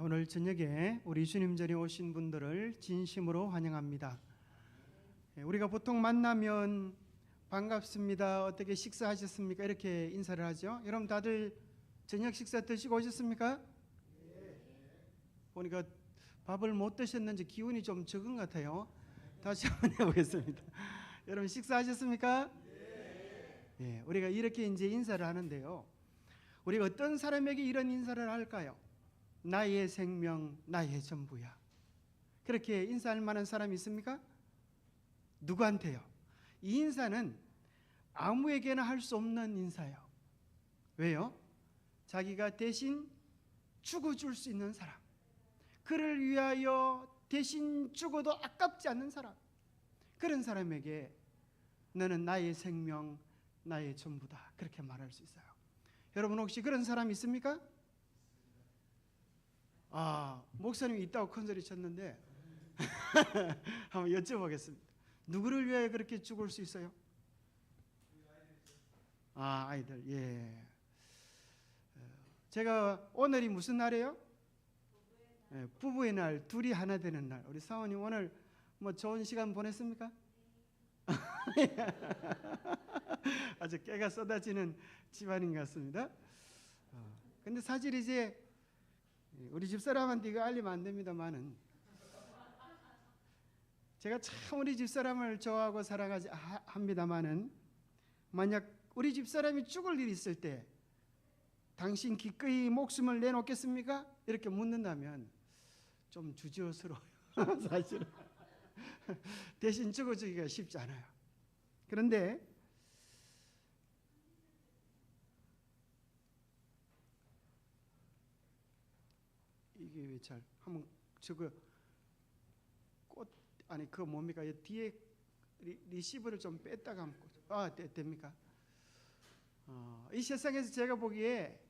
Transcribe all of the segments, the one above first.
오늘 저녁에 우리 주님전에 오신 분들을 진심으로 환영합니다. 우리가 보통 만나면 반갑습니다, 어떻게 식사하셨습니까? 이렇게 인사를 하죠. 여러분 다들 저녁 식사 드시고 오셨습니까? 보니까 밥을 못 드셨는지 기운이 좀 적은 것 같아요. 다시 한번 해보겠습니다. 여러분 식사하셨습니까? 예, 우리가 이렇게 이제 인사를 하는데요. 우리가 어떤 사람에게 이런 인사를 할까요? 나의 생명, 나의 전부야. 그렇게 인사할 만한 사람이 있습니까? 누구한테요? 이 인사는 아무에게나 할 수 없는 인사예요. 왜요? 자기가 대신 죽어줄 수 있는 사람, 그를 위하여 대신 죽어도 아깝지 않는 사람, 그런 사람에게 너는 나의 생명, 나의 전부다, 그렇게 말할 수 있어요. 여러분 혹시 그런 사람 있습니까? 목사님이 있다고 큰소리 쳤는데 한번 여쭤보겠습니다. 누구를 위하여 그렇게 죽을 수 있어요? 아이들. 예. 제가 오늘이 무슨 날이에요? 부부의 날, 둘이 하나 되는 날. 우리 사모님 오늘 뭐 좋은 시간 보냈습니까? 아주 깨가 쏟아지는 집안인 것 같습니다. 근데 사실 이제 우리 집사람한테 이거 알리면 안 됩니다만은, 제가 참 우리 집사람을 좋아하고 사랑하지 합니다만은, 만약 우리 집사람이 죽을 일이 있을 때 당신 기꺼이 목숨을 내놓겠습니까? 이렇게 묻는다면 좀 주저스러워요. 사실은 대신 죽어주기가 쉽지 않아요. 그런데 이게 왜 잘 한번 저거 꽃 아니 그거 뭡니까? 뒤에 리시버를 좀 뺐다가 한번 됩니까? 이 세상에서 제가 보기에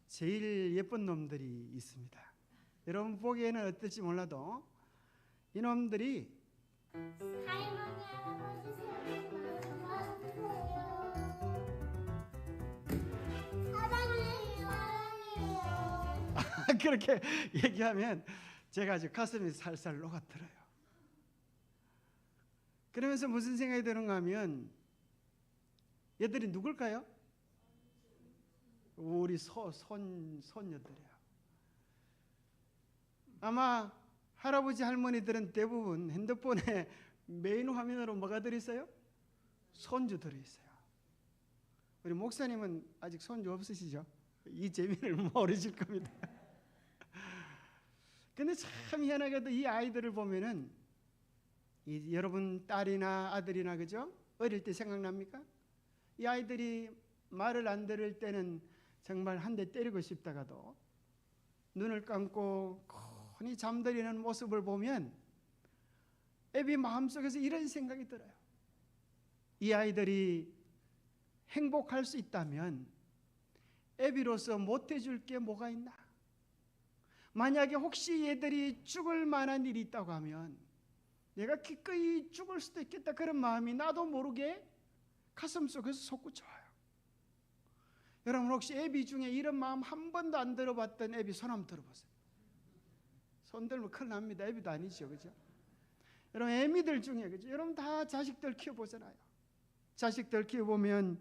제일 예쁜 놈들이 있습니다. 여러분 보기에는 어떨지 몰라도 이놈들이 할머니 할아버지 사랑해요. 그렇게 얘기하면 제가 아주 가슴이 살살 녹아들어요. 그러면서 무슨 생각이 드는가 하면, 얘들이 누굴까요? 우리 손녀들이에요. 아마 할아버지 할머니들은 대부분 핸드폰에 메인 화면으로 뭐가 들어있어요? 손주 들어있어요. 우리 목사님은 아직 손주 없으시죠? 이 재미를 모르실 겁니다. 근데 참 희한하게도 이 아이들을 보면은 여러분 딸이나 아들이나 그죠? 어릴 때 생각납니까? 이 아이들이 말을 안 들을 때는 정말 한 대 때리고 싶다가도 눈을 감고 곤히 잠들이는 모습을 보면 애비 마음속에서 이런 생각이 들어요. 이 아이들이 행복할 수 있다면 애비로서 못해줄 게 뭐가 있나? 만약에 혹시 얘들이 죽을 만한 일이 있다고 하면 내가 기꺼이 죽을 수도 있겠다, 그런 마음이 나도 모르게 가슴속에서 솟구쳐와요. 여러분 혹시 애비 중에 이런 마음 한 번도 안 들어봤던 애비 손 한번 들어보세요. 손 들면 큰일 납니다. 애비도 아니죠, 그죠? 여러분 애미들 중에, 그죠? 여러분 다 자식들 키워보잖아요. 자식들 키워보면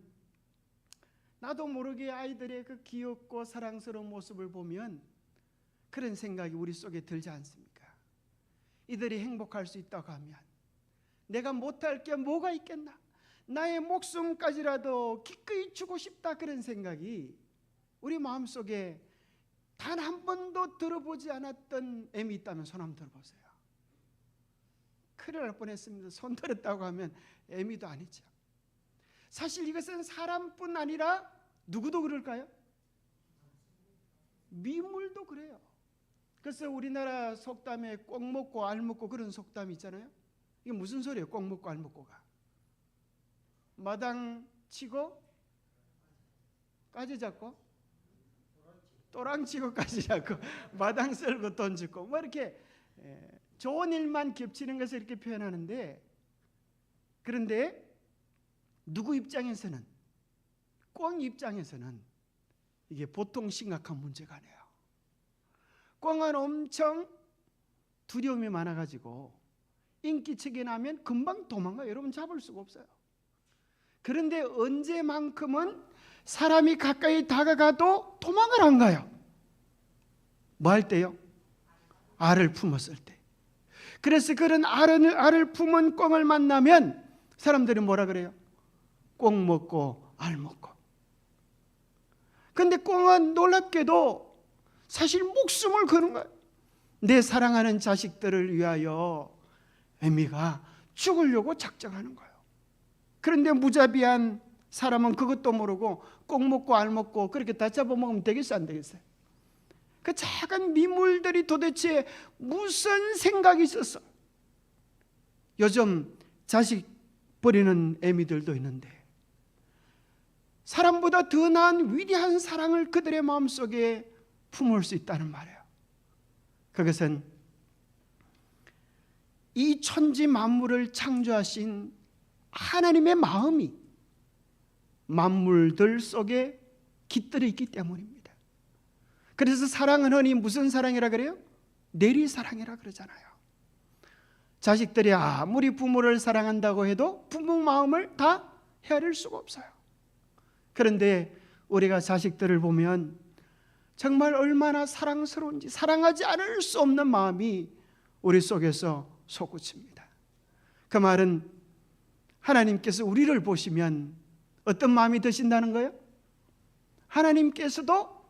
나도 모르게 아이들의 그 귀엽고 사랑스러운 모습을 보면 그런 생각이 우리 속에 들지 않습니까? 이들이 행복할 수 있다고 하면 내가 못할 게 뭐가 있겠나? 나의 목숨까지라도 기꺼이 주고 싶다, 그런 생각이 우리 마음속에 단 한 번도 들어보지 않았던 애미 있다면 손 한번 들어보세요. 큰일 날 뻔했습니다. 손 들었다고 하면 애미도 아니죠. 사실 이것은 사람뿐 아니라 누구도 그럴까요? 미물도 그래요. 그래서 우리나라 속담에 꼭 먹고 알 먹고 그런 속담이 있잖아요. 이게 무슨 소리예요? 꼭 먹고 알 먹고가. 마당 치고 까지 잡고 또랑 치고 까지 잡고 마당 쓸고 돈 주고 뭐 이렇게 좋은 일만 겹치는 것을 이렇게 표현하는데, 그런데 누구 입장에서는, 꽝 입장에서는 이게 보통 심각한 문제가 아니에요. 꿩은 엄청 두려움이 많아가지고 인기척이 나면 금방 도망가요. 여러분 잡을 수가 없어요. 그런데 언제만큼은 사람이 가까이 다가가도 도망을 안 가요. 뭐 할 때요? 알을 품었을 때. 그래서 그런 알을 품은 꿩을 만나면 사람들이 뭐라 그래요? 꿩 먹고 알 먹고. 근데 꿩은 놀랍게도 사실 목숨을 거는 거예요. 내 사랑하는 자식들을 위하여 애미가 죽으려고 작정하는 거예요. 그런데 무자비한 사람은 그것도 모르고 꿩 먹고 알 먹고 그렇게 다 잡아먹으면 되겠어요, 안 되겠어요? 그 작은 미물들이 도대체 무슨 생각이 있었어? 요즘 자식 버리는 애미들도 있는데 사람보다 더 나은 위대한 사랑을 그들의 마음속에 품을 수 있다는 말이에요. 그것은 이 천지 만물을 창조하신 하나님의 마음이 만물들 속에 깃들어 있기 때문입니다. 그래서 사랑은 흔히 무슨 사랑이라 그래요? 내리사랑이라 그러잖아요. 자식들이 아무리 부모를 사랑한다고 해도 부모 마음을 다 헤아릴 수가 없어요. 그런데 우리가 자식들을 보면 정말 얼마나 사랑스러운지, 사랑하지 않을 수 없는 마음이 우리 속에서 솟구칩니다. 그 말은 하나님께서 우리를 보시면 어떤 마음이 드신다는 거예요? 하나님께서도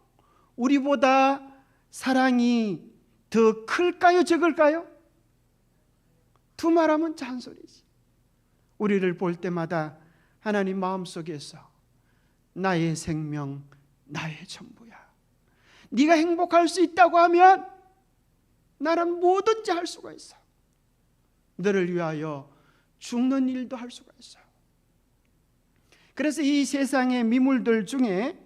우리보다 사랑이 더 클까요, 적을까요? 두 말하면 잔소리지. 우리를 볼 때마다 하나님 마음속에서 나의 생명, 나의 전부야. 네가 행복할 수 있다고 하면 나는 뭐든지 할 수가 있어. 너를 위하여 죽는 일도 할 수가 있어요. 그래서 이 세상의 미물들 중에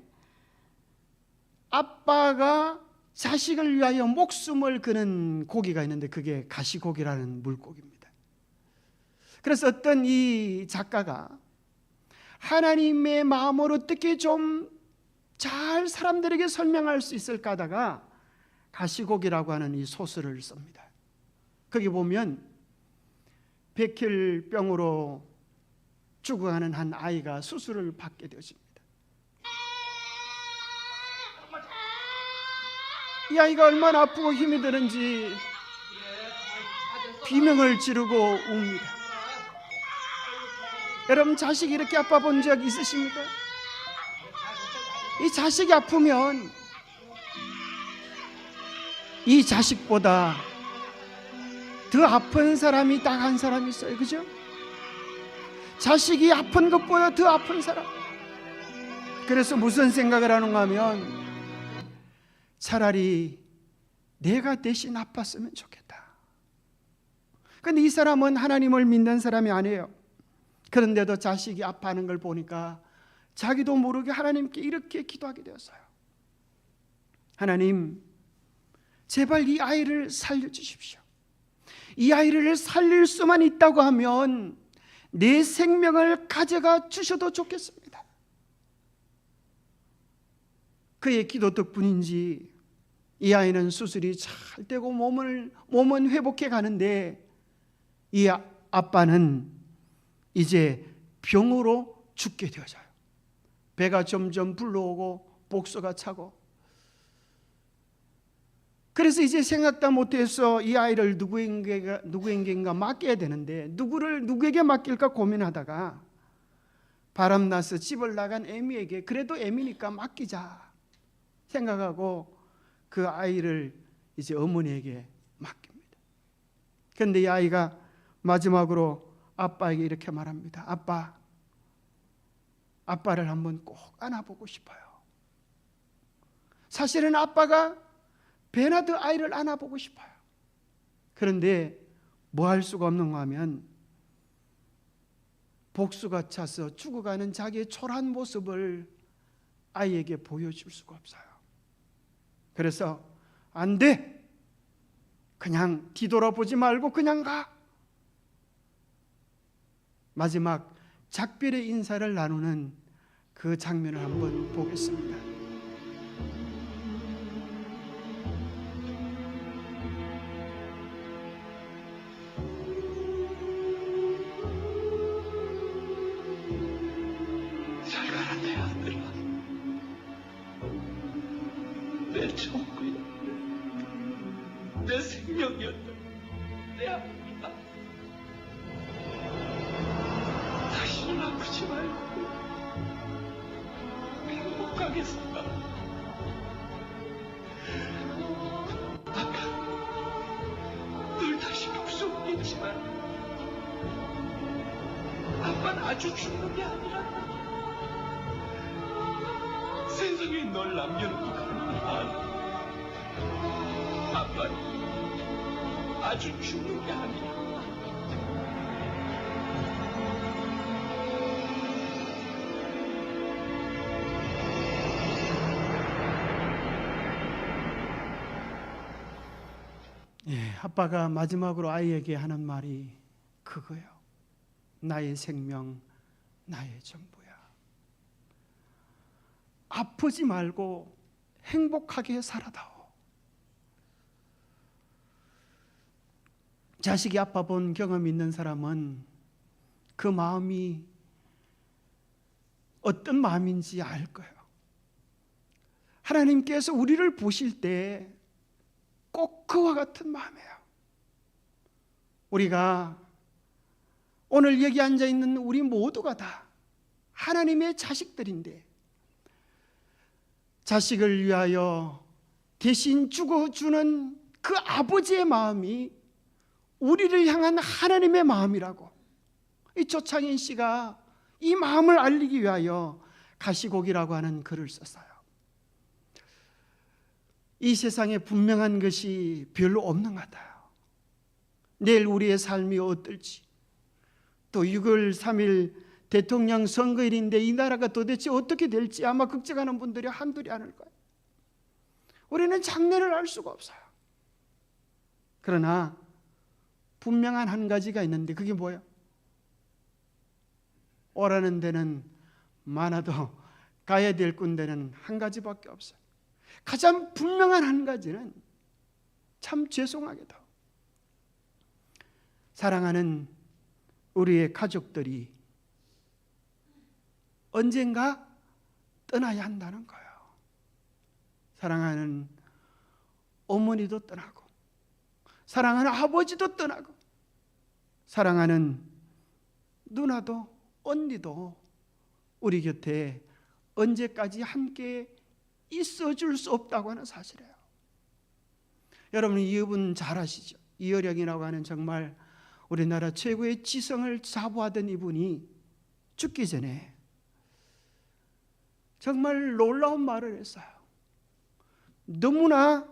아빠가 자식을 위하여 목숨을 거는 고기가 있는데 그게 가시고기라는 물고기입니다. 그래서 어떤 이 작가가 하나님의 마음을 어떻게 좀 잘 사람들에게 설명할 수 있을까 하다가 가시고기라고 하는 이 소설을 씁니다. 거기 보면 백혈병으로 죽어가는 한 아이가 수술을 받게 되어집니다. 이 아이가 얼마나 아프고 힘이 드는지 비명을 지르고 웁니다. 여러분 자식이 이렇게 아파 본 적 있으십니까? 이 자식이 아프면 이 자식보다 더 아픈 사람이 딱 한 사람이 있어요. 그죠? 자식이 아픈 것보다 더 아픈 사람. 그래서 무슨 생각을 하는가 하면 차라리 내가 대신 아팠으면 좋겠다. 그런데 이 사람은 하나님을 믿는 사람이 아니에요. 그런데도 자식이 아파하는 걸 보니까 자기도 모르게 하나님께 이렇게 기도하게 되었어요. 하나님, 제발 이 아이를 살려주십시오. 이 아이를 살릴 수만 있다고 하면 내 생명을 가져가 주셔도 좋겠습니다. 그의 기도 덕분인지 이 아이는 수술이 잘 되고 몸은 회복해 가는데 이 아빠는 이제 병으로 죽게 되어져요. 배가 점점 불러오고 복수가 차고. 그래서 이제 생각도 못해서 이 아이를 누구에게인가 맡겨야 되는데 누구에게 맡길까 고민하다가 바람나서 집을 나간 애미에게 그래도 애미니까 맡기자 생각하고 그 아이를 이제 어머니에게 맡깁니다. 그런데 이 아이가 마지막으로 아빠에게 이렇게 말합니다. 아빠를 한번 꼭 안아보고 싶어요. 사실은 아빠가 배나 더 아이를 안아보고 싶어요. 그런데 뭐 할 수가 없는가 하면 복수가 차서 죽어가는 자기의 초라한 모습을 아이에게 보여줄 수가 없어요. 그래서 안 돼. 그냥 뒤돌아보지 말고 그냥 가. 마지막 작별의 인사를 나누는 그 장면을 한번 보겠습니다. 내 전부야. 내 생명이었다. 내 아프다. 다시는 아프지 말고 행복하게 살아. 아빠, 널 다시 볼 수 없겠지만 아빠는 아주 죽는 게 아니라 세상에 널 남겨놓고 가는 걸 알아. 아빠는 아주 죽는 게 아니야. 예, 아빠가 마지막으로 아이에게 하는 말이 그거예요. 나의 생명, 나의 전부야. 아프지 말고 행복하게 살아다오. 자식이 아파 본 경험이 있는 사람은 그 마음이 어떤 마음인지 알 거예요. 하나님께서 우리를 보실 때 꼭 그와 같은 마음이에요. 우리가 오늘 여기 앉아 있는 우리 모두가 다 하나님의 자식들인데 자식을 위하여 대신 죽어주는 그 아버지의 마음이 우리를 향한 하나님의 마음이라고 이 조창인 씨가 이 마음을 알리기 위하여 가시곡이라고 하는 글을 썼어요. 이 세상에 분명한 것이 별로 없는 것 같아요. 내일 우리의 삶이 어떨지, 또 6월 3일 대통령 선거일인데 이 나라가 도대체 어떻게 될지 아마 걱정하는 분들이 한둘이 아닐 거예요. 우리는 장래를 알 수가 없어요. 그러나 분명한 한 가지가 있는데 그게 뭐예요? 오라는 데는 많아도 가야 될 군데는 한 가지밖에 없어요. 가장 분명한 한 가지는 참 죄송하게도 사랑하는 우리의 가족들이 언젠가 떠나야 한다는 거예요. 사랑하는 어머니도 떠나고 사랑하는 아버지도 떠나고 사랑하는 누나도 언니도 우리 곁에 언제까지 함께 있어줄 수 없다고 하는 사실이에요. 여러분 이 부분 잘 아시죠? 이어령이라고 하는 정말 우리나라 최고의 지성을 자부하던 이분이 죽기 전에 정말 놀라운 말을 했어요. 너무나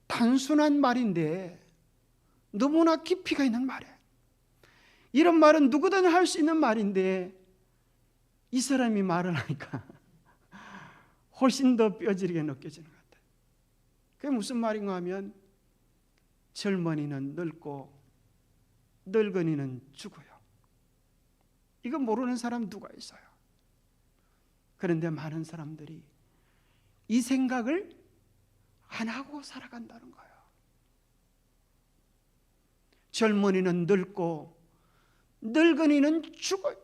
단순한 말인데 너무나 깊이가 있는 말이에요. 이런 말은 누구든 할 수 있는 말인데 이 사람이 말을 하니까 훨씬 더 뼈저리게 느껴지는 것 같아요. 그게 무슨 말인가 하면 젊은이는 늙고 늙은이는 죽어요. 이거 모르는 사람 누가 있어요? 그런데 많은 사람들이 이 생각을 안 하고 살아간다는 거예요. 젊은이는 늙고 늙은이는 죽어요.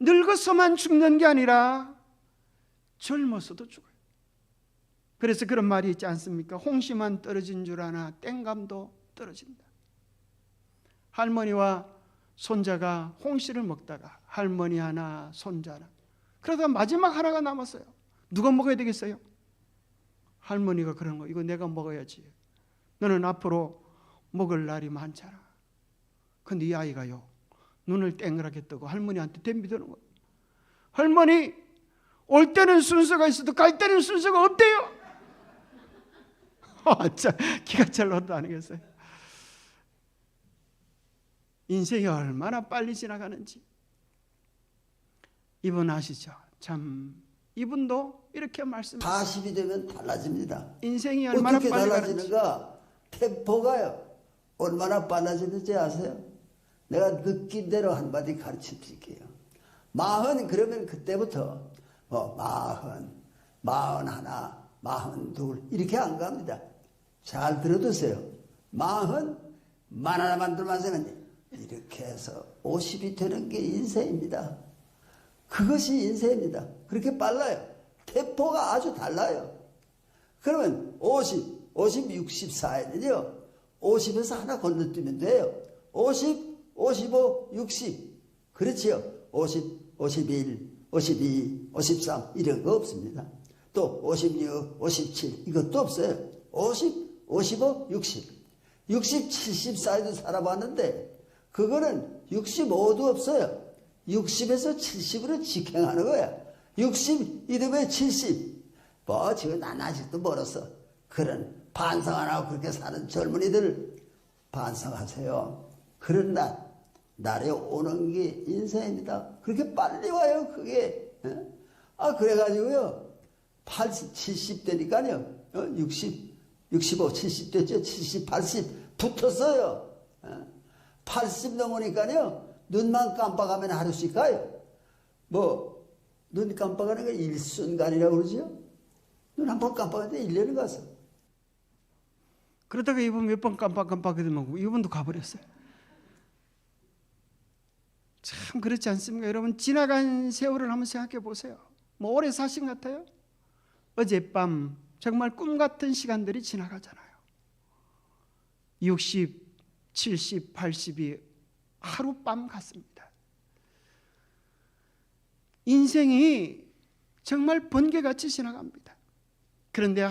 늙어서만 죽는 게 아니라 젊어서도 죽어요. 그래서 그런 말이 있지 않습니까? 홍시만 떨어진 줄 아나 땡감도 떨어진다. 할머니와 손자가 홍시를 먹다가 할머니 하나 손자 하나 그러다가 마지막 하나가 남았어요. 누가 먹어야 되겠어요? 할머니가 그런 거 이거 내가 먹어야지. 너는 앞으로 먹을 날이 많잖아. 근데 이 아이가요 눈을 땡그랗게 뜨고 할머니한테 덤비드는 거예요. 할머니 올 때는 순서가 있어도 갈 때는 순서가 없대요. 참 기가 찰나도 아니겠어요? 인생이 얼마나 빨리 지나가는지 이분 아시죠? 참 이분도 이렇게 말씀하셨어요. 40이 되면 달라집니다. 인생이 얼마나 어떻게 빨리 가는지. 달라지는가? 템포가요. 얼마나 빨라지는지 아세요? 내가 느낀 대로 한마디 가르쳐 드릴게요. 40 그러면 그때부터 40, 41, 42 이렇게 안 갑니다. 잘 들어두세요. 40, 41 만들면서는 이렇게 해서 50이 되는 게 인생입니다. 그것이 인생입니다. 그렇게 빨라요. 템포가 아주 달라요. 그러면 50, 64에는요. 50에서 하나 건너뛰면 돼요. 50, 55, 60. 그렇지요. 50, 51, 52, 53 이런 거 없습니다. 또 56, 57 이것도 없어요. 50, 55, 60. 60, 70 사이도 살아봤는데 그거는 65도 없어요. 60에서 70으로 직행하는 거야. 60 이듬해 70. 뭐 지금 난 아직도 멀었어. 그런 반성 안 하고 그렇게 사는 젊은이들 반성하세요. 그런 날이 오는 게 인생입니다. 그렇게 빨리 와요 그게. 그래가지고요 80, 70 되니까요 60, 65, 70 됐죠. 70, 80 붙었어요. 80 넘으니까요 눈만 깜빡하면 하루씩 가요. 뭐 눈 깜빡하는 게 일순간이라고 그러죠. 눈 한 번 깜빡하는데 1년을 갔어. 그러다가 이분 몇 번 깜빡하더만 이분도 가버렸어요. 참 그렇지 않습니까? 여러분 지나간 세월을 한번 생각해 보세요. 뭐 오래 사신 것 같아요? 어젯밤 정말 꿈 같은 시간들이 지나가잖아요. 60, 70, 80이 하룻밤 같습니다. 인생이 정말 번개같이 지나갑니다. 그런데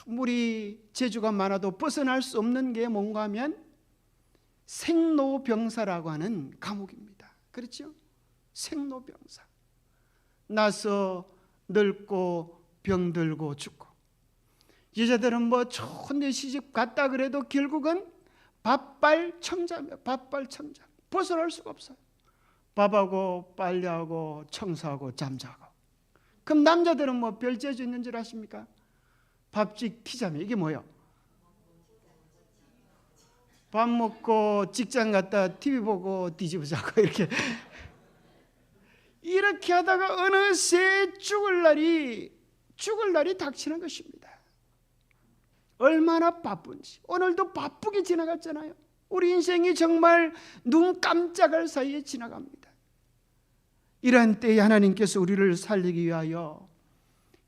아무리 재주가 많아도 벗어날 수 없는 게 뭔가 하면 생로병사라고 하는 감옥입니다. 그렇죠? 생로병사. 나서 늙고 병들고 죽고. 여자들은 뭐 좋은 데 시집 갔다 그래도 결국은 밥발 청자며 밥발 청자. 벗어날 수가 없어요. 밥하고 빨래하고 청소하고 잠자고. 그럼 남자들은 뭐 별 재주 있는 줄 아십니까? 밥집 피자며 이게 뭐예요? 밥 먹고 직장 갔다 TV 보고 뒤집어 자고 이렇게 하다가 어느새 죽을 날이 닥치는 것입니다. 얼마나 바쁜지. 오늘도 바쁘게 지나갔잖아요. 우리 인생이 정말 눈 깜짝할 사이에 지나갑니다. 이러한 때에 하나님께서 우리를 살리기 위하여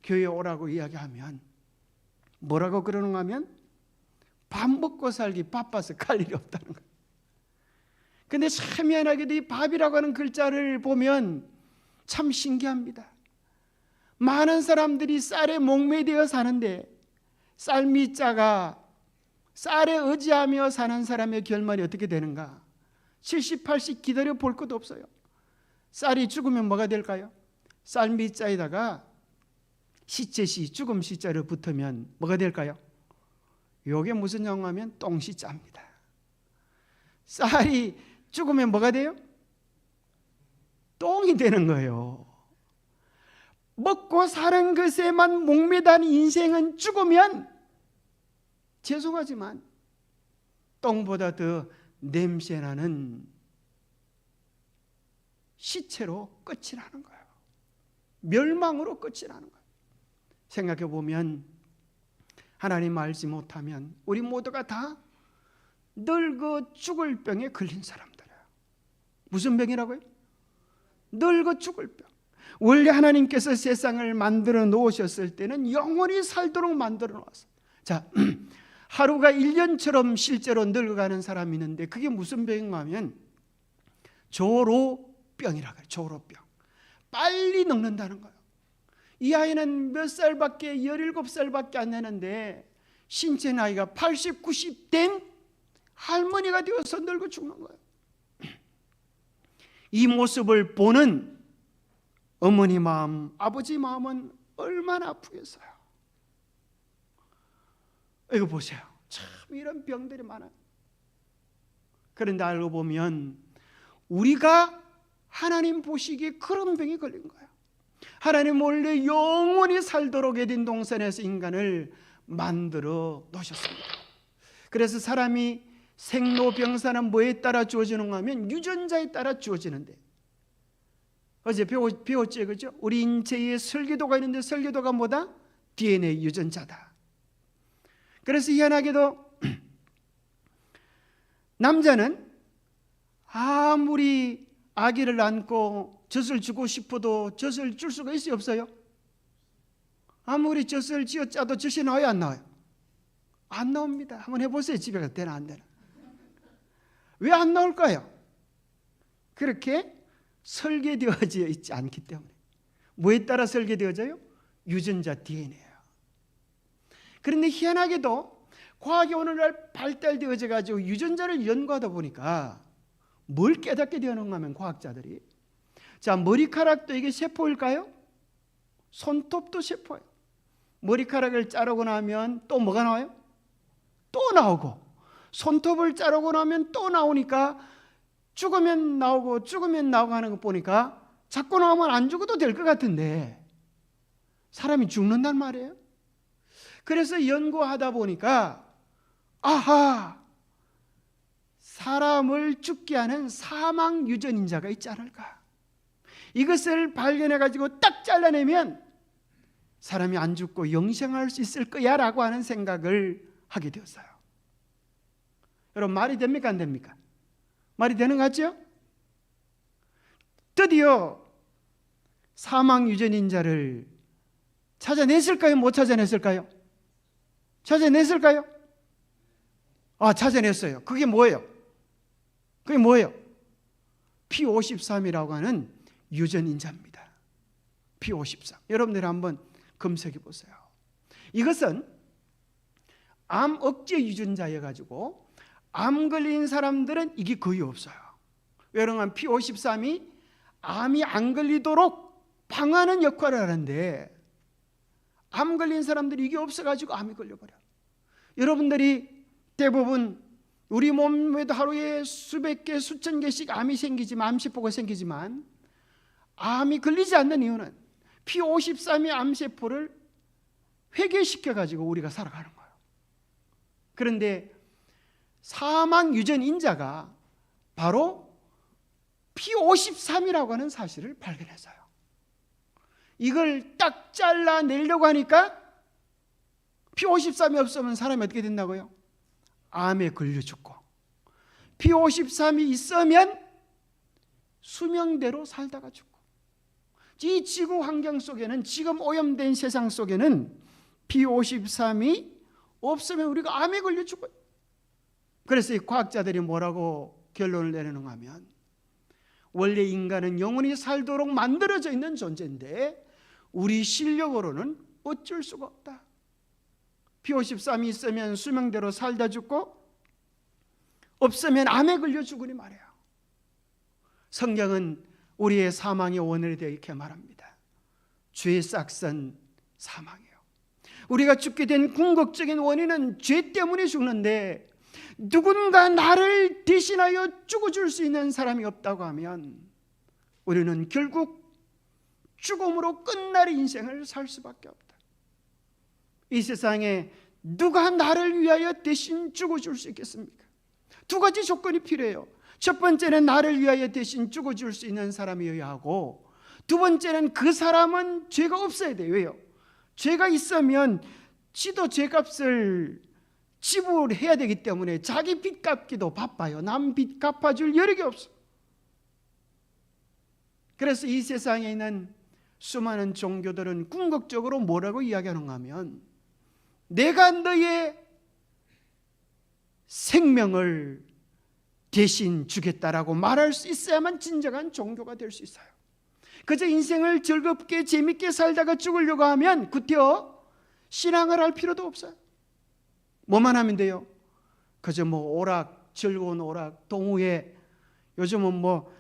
교회에 오라고 이야기하면 뭐라고 그러는가 하면 밥 먹고 살기 바빠서 갈 일이 없다는 거예요. 근데 참 희한하게도 이 밥이라고 하는 글자를 보면 참 신기합니다. 많은 사람들이 쌀에 목매되어 사는데 쌀미자가 쌀에 의지하며 사는 사람의 결말이 어떻게 되는가? 70, 80 기다려 볼 것도 없어요. 쌀이 죽으면 뭐가 될까요? 쌀미자에다가 시체시 죽음 시자를 붙으면 뭐가 될까요? 요게 무슨 영화면 똥시자입니다. 쌀이 죽으면 뭐가 돼요? 똥이 되는 거예요. 먹고 사는 것에만 목매단 인생은 죽으면 죄송하지만 똥보다 더 냄새나는 시체로 끝이 나는 거예요. 멸망으로 끝이 나는 거예요. 생각해 보면 하나님 알지 못하면 우리 모두가 다 늙어 죽을 병에 걸린 사람들이에요. 무슨 병이라고요? 늙어 죽을 병. 원래 하나님께서 세상을 만들어 놓으셨을 때는 영원히 살도록 만들어 놓았어요. 자, 하루가 1년처럼 실제로 늙어가는 사람이 있는데 그게 무슨 병인가 하면 조로병이라고 해요. 조로병. 빨리 늙는다는 거예요. 이 아이는 몇 살밖에 17살밖에 안 되는데 신체 나이가 80, 90 된 할머니가 되어서 늙어 죽는 거예요. 이 모습을 보는 어머니 마음, 아버지 마음은 얼마나 아프겠어요. 이거 보세요. 참 이런 병들이 많아요. 그런데 알고 보면 우리가 하나님 보시기에 그런 병이 걸린 거예요. 하나님 원래 영원히 살도록 에덴 동산에서 인간을 만들어 놓으셨습니다. 그래서 사람이 생로병사는 뭐에 따라 주어지는가 하면 유전자에 따라 주어지는데 어제 배웠지 그죠? 우리 인체에 설계도가 있는데 설계도가 뭐다? DNA 유전자다. 그래서 희한하게도 남자는 아무리 아기를 안고 젖을 주고 싶어도 젖을 줄 수가 있어요 없어요? 아무리 젖을 쥐어짜도 젖이 나와요, 안 나와요? 안 나옵니다. 한번 해보세요. 집에 갈 때는 안 되나? 왜 안 나올까요? 그렇게 설계되어져 있지 않기 때문에. 뭐에 따라 설계되어져요? 유전자 DNA예요. 그런데 희한하게도 과학이 오늘날 발달되어져 가지고 유전자를 연구하다 보니까 뭘 깨닫게 되었는가 하면 과학자들이, 자, 머리카락도 이게 세포일까요? 손톱도 세포예요. 머리카락을 자르고 나면 또 뭐가 나와요? 또 나오고, 손톱을 자르고 나면 또 나오니까 죽으면 나오고 죽으면 나오고 하는 거 보니까 자꾸 나오면 안 죽어도 될 것 같은데 사람이 죽는단 말이에요. 그래서 연구하다 보니까 아하, 사람을 죽게 하는 사망 유전인자가 있지 않을까. 이것을 발견해 가지고 딱 잘라내면 사람이 안 죽고 영생할 수 있을 거야 라고 하는 생각을 하게 되었어요. 여러분, 말이 됩니까, 안 됩니까? 말이 되는 것 같죠? 드디어 사망 유전인자를 찾아냈을까요? 못 찾아냈을까요? 찾아냈을까요? 찾아냈어요. 그게 뭐예요? 그게 뭐예요? P53이라고 하는 유전인자입니다. P53. 여러분들이 한번 검색해 보세요. 이것은 암 억제 유전자여 가지고 암 걸린 사람들은 이게 거의 없어요. 왜냐하면 P53이 암이 안 걸리도록 방어하는 역할을 하는데 암 걸린 사람들이 이게 없어가지고 암이 걸려버려요. 여러분들이 대부분 우리 몸에도 하루에 수백 개, 수천 개씩 암이 생기지만, 암세포가 생기지만 암이 걸리지 않는 이유는 P53이 암세포를 회개시켜가지고 우리가 살아가는 거예요. 그런데 사망 유전인자가 바로 P53이라고 하는 사실을 발견했어요. 이걸 딱 잘라내려고 하니까 P53이 없으면 사람이 어떻게 된다고요? 암에 걸려 죽고, P53이 있으면 수명대로 살다가 죽고. 이 지구 환경 속에는, 지금 오염된 세상 속에는 P53이 없으면 우리가 암에 걸려 죽어요. 그래서 이 과학자들이 뭐라고 결론을 내리는가 하면, 원래 인간은 영원히 살도록 만들어져 있는 존재인데 우리 실력으로는 어쩔 수가 없다. P53이 있으면 수명대로 살다 죽고 없으면 암에 걸려 죽으니 말이에요. 성경은 우리의 사망의 원인에 대해 이렇게 말합니다. 죄의 싹선 사망이에요. 우리가 죽게 된 궁극적인 원인은 죄 때문에 죽는데 누군가 나를 대신하여 죽어줄 수 있는 사람이 없다고 하면 우리는 결국 죽음으로 끝날 인생을 살 수밖에 없다. 이 세상에 누가 나를 위하여 대신 죽어줄 수 있겠습니까? 두 가지 조건이 필요해요. 첫 번째는 나를 위하여 대신 죽어줄 수 있는 사람이어야 하고, 두 번째는 그 사람은 죄가 없어야 돼요. 왜요? 죄가 있으면 지도 죄값을 지불해야 되기 때문에 자기 빚 갚기도 바빠요. 남 빚 갚아줄 여력이 없어. 그래서 이 세상에 있는 수많은 종교들은 궁극적으로 뭐라고 이야기하는가 하면, 내가 너의 생명을 대신 주겠다라고 말할 수 있어야만 진정한 종교가 될 수 있어요. 그저 인생을 즐겁게 재밌게 살다가 죽으려고 하면 구태여 신앙을 할 필요도 없어요. 뭐만 하면 돼요? 그저 오락, 즐거운 오락, 동우회, 요즘은 뭐